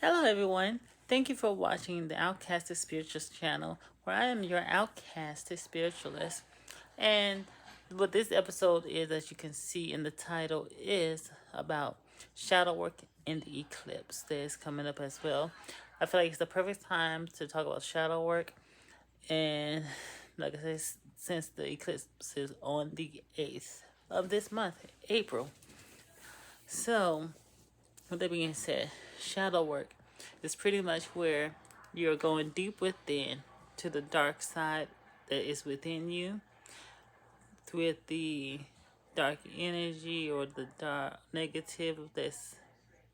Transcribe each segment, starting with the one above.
Hello, everyone. Thank you for watching the Outcasted Spiritualist channel, where I am your Outcasted Spiritualist. And what this episode is, as you can see in the title, is about shadow work in the eclipse that is coming up as well. I feel like it's the perfect time to talk about shadow work. And like I said, since the eclipse is on the 8th of this month, April. So, with that being said, shadow work is pretty much where you're going deep within to the dark side that is within you with the dark energy or the dark negative that's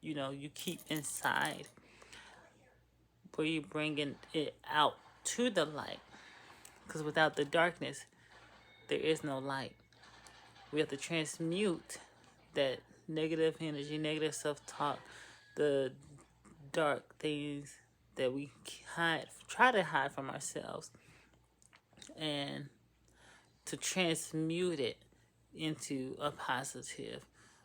you keep inside, where you bringing it out to the light, because without the darkness there is no light. We have to transmute that negative energy, negative self-talk, the dark things that we try to hide from ourselves, and to transmute it into a positive,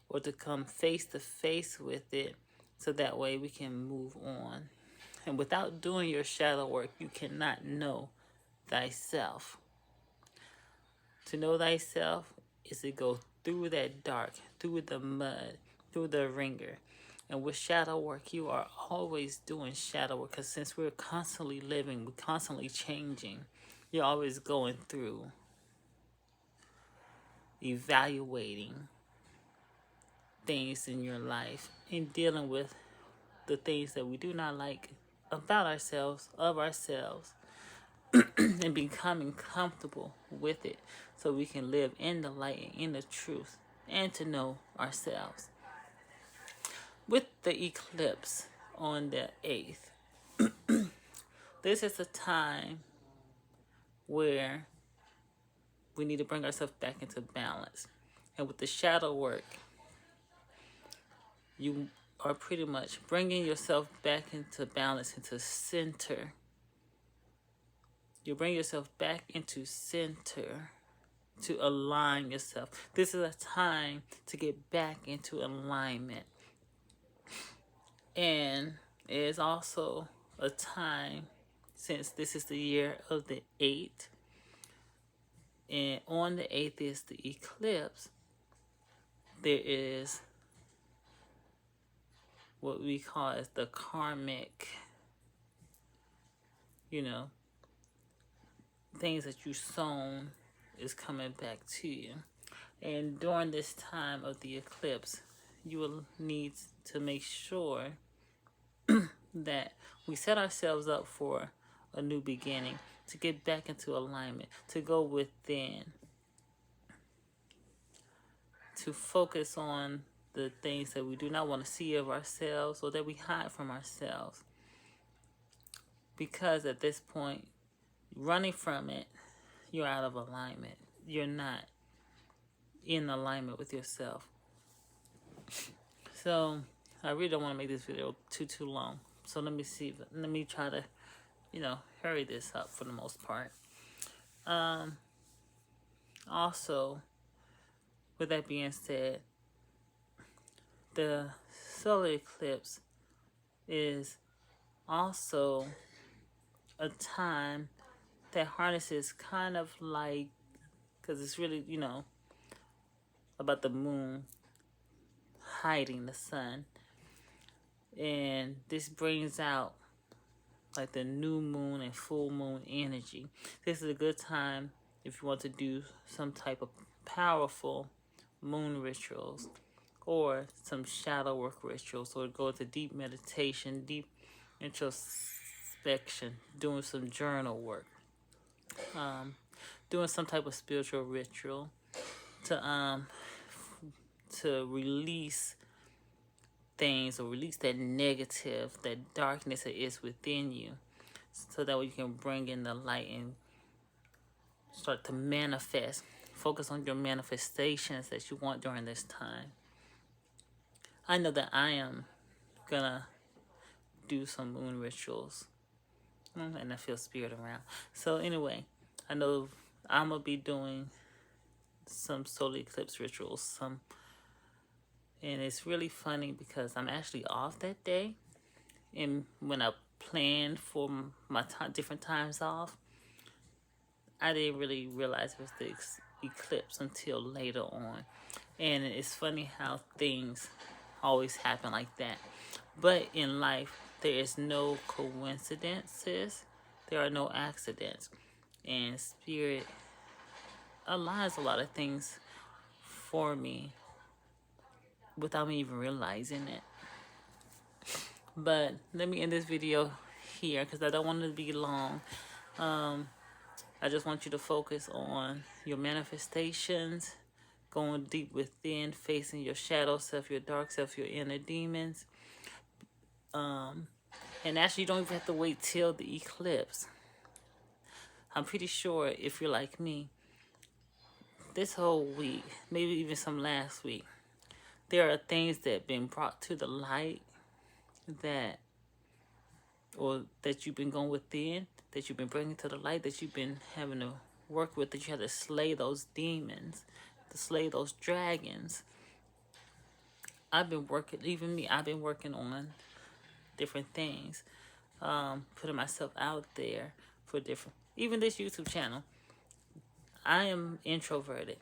or to come face to face with it, so that way we can move on. And without doing your shadow work, you cannot know thyself. To know thyself is to go through that dark, through the mud, through the ringer. And with shadow work, you are always doing shadow work, because since we're constantly living, we're constantly changing, you're always going through, evaluating things in your life and dealing with the things that we do not like about ourselves, of ourselves, and becoming comfortable with it, so we can live in the light and in the truth, and to know ourselves. With the eclipse on the 8th, this is a time where we need to bring ourselves back into balance. And with the shadow work, you are pretty much bringing yourself back into balance, into center. You bring yourself back into center to align yourself. This is a time to get back into alignment. And it is also a time, since this is the year of the 8th, and on the 8th is the eclipse, there is what we call as the karmic, things that you sown is coming back to you. And during this time of the eclipse, you will need to make sure that we set ourselves up for a new beginning, to get back into alignment, to go within, to focus on the things that we do not want to see of ourselves, or that we hide from ourselves. Because at this point, running from it, you're out of alignment. You're not in alignment with yourself. So I really don't want to make this video too long. So let me try to, hurry this up for the most part. Also, with that being said, the solar eclipse is also a time that harnesses kind of like, because it's really, about the moon hiding the sun. And this brings out like the new moon and full moon energy. This is a good time if you want to do some type of powerful moon rituals, or some shadow work rituals, or go into deep meditation, deep introspection, doing some journal work, doing some type of spiritual ritual to release things, or release that negative, that darkness that is within you, so that way you can bring in the light and start to manifest. Focus on your manifestations that you want during this time. I know that I am gonna do some moon rituals, and I feel spirit around. So anyway, I know I'm gonna be doing some solar eclipse rituals, and it's really funny because I'm actually off that day. And when I planned for my different times off, I didn't really realize it was the eclipse until later on. And it's funny how things always happen like that. But in life, there is no coincidences. There are no accidents. And Spirit aligns a lot of things for me without me even realizing it. But let me end this video here because I don't want it to be long. I just want you to focus on your manifestations, going deep within, facing your shadow self, your dark self, your inner demons. And actually, you don't even have to wait till the eclipse. I'm pretty sure if you're like me, this whole week, maybe even some last week, there are things that have been brought to the light that you've been going within, that you've been bringing to the light, that you've been having to work with, that you had to slay those demons, to slay those dragons. I've been working, even me, I've been working on different things, putting myself out there for different, even this YouTube channel. I am introverted.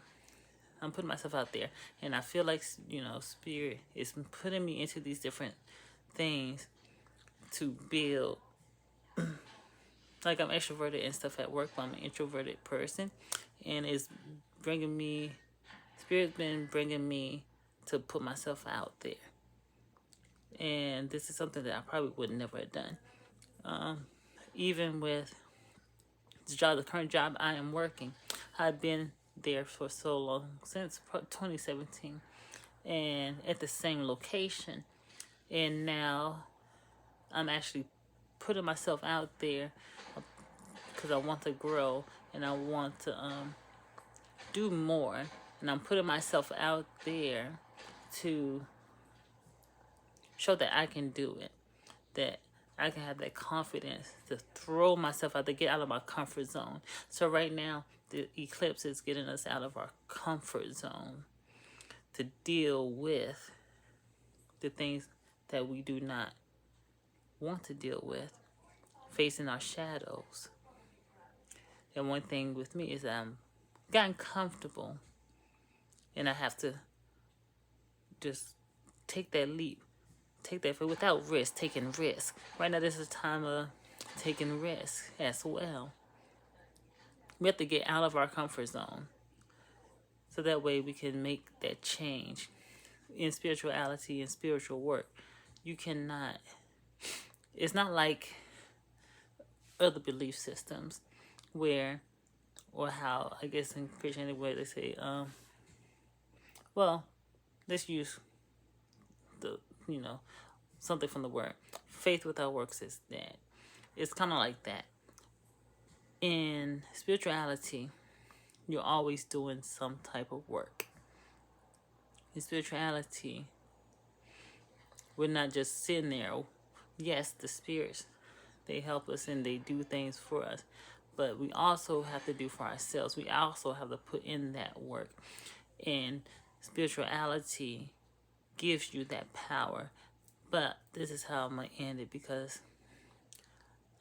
I'm putting myself out there, and I feel like, Spirit is putting me into these different things to build. Like, I'm extroverted and stuff at work, but I'm an introverted person, and it's bringing me, Spirit's been bringing me to put myself out there. And this is something that I probably would never have done. Even with the current job I am working, I've been there for so long, since 2017, and at the same location. And now I'm actually putting myself out there because I want to grow and I want to do more. And I'm putting myself out there to show that I can do it, that I can have that confidence to throw myself out there, get out of my comfort zone. So right now, the eclipse is getting us out of our comfort zone to deal with the things that we do not want to deal with, facing our shadows. And one thing with me is that I'm gotten comfortable, and I have to just take that leap, take that without risk, taking risk. Right now, this is a time of taking risk as well. We have to get out of our comfort zone, so that way we can make that change. In spirituality and spiritual work, you cannot, it's not like other belief systems where, or how, I guess in Christianity, where they say, well, let's use the, something from the word. Faith without works is dead. It's kind of like that. In spirituality, you're always doing some type of work. In spirituality, we're not just sitting there. Yes, the spirits, they help us and they do things for us, but we also have to do for ourselves. We also have to put in that work. And spirituality gives you that power. But this is how I'm going to end it, because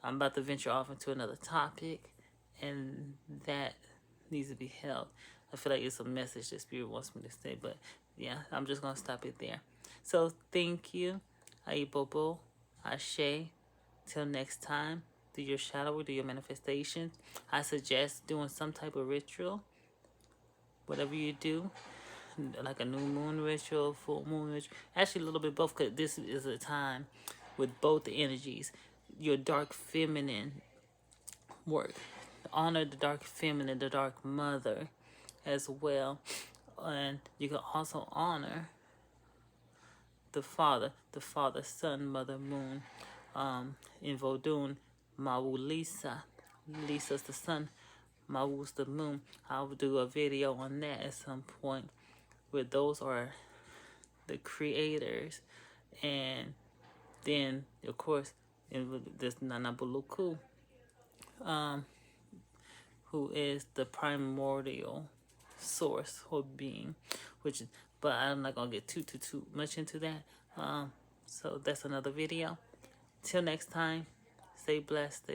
I'm about to venture off into another topic, and that needs to be held. I feel like it's a message that Spirit wants me to say, but yeah, I'm just going to stop it there. So thank you. haitainVodou, Ashe. Till next time, do your shadow work, do your manifestations. I suggest doing some type of ritual. Whatever you do, like a new moon ritual, full moon ritual. Actually, a little bit both, because this is a time with both the energies. Your dark feminine work. Honor the dark feminine, the dark mother as well. And you can also honor the father, son, mother, moon. In Vodun, Mawu Lisa. Lisa's the sun, Mawu's the moon. I'll do a video on that at some point, where those are the creators. And then, of course, there's Nana Buluku, who is the primordial source or being, but I'm not gonna get too much into that. So that's another video. Till next time, stay blessed,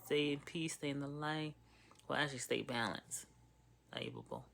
stay in peace, stay in the light. Well, actually, stay balanced. Able.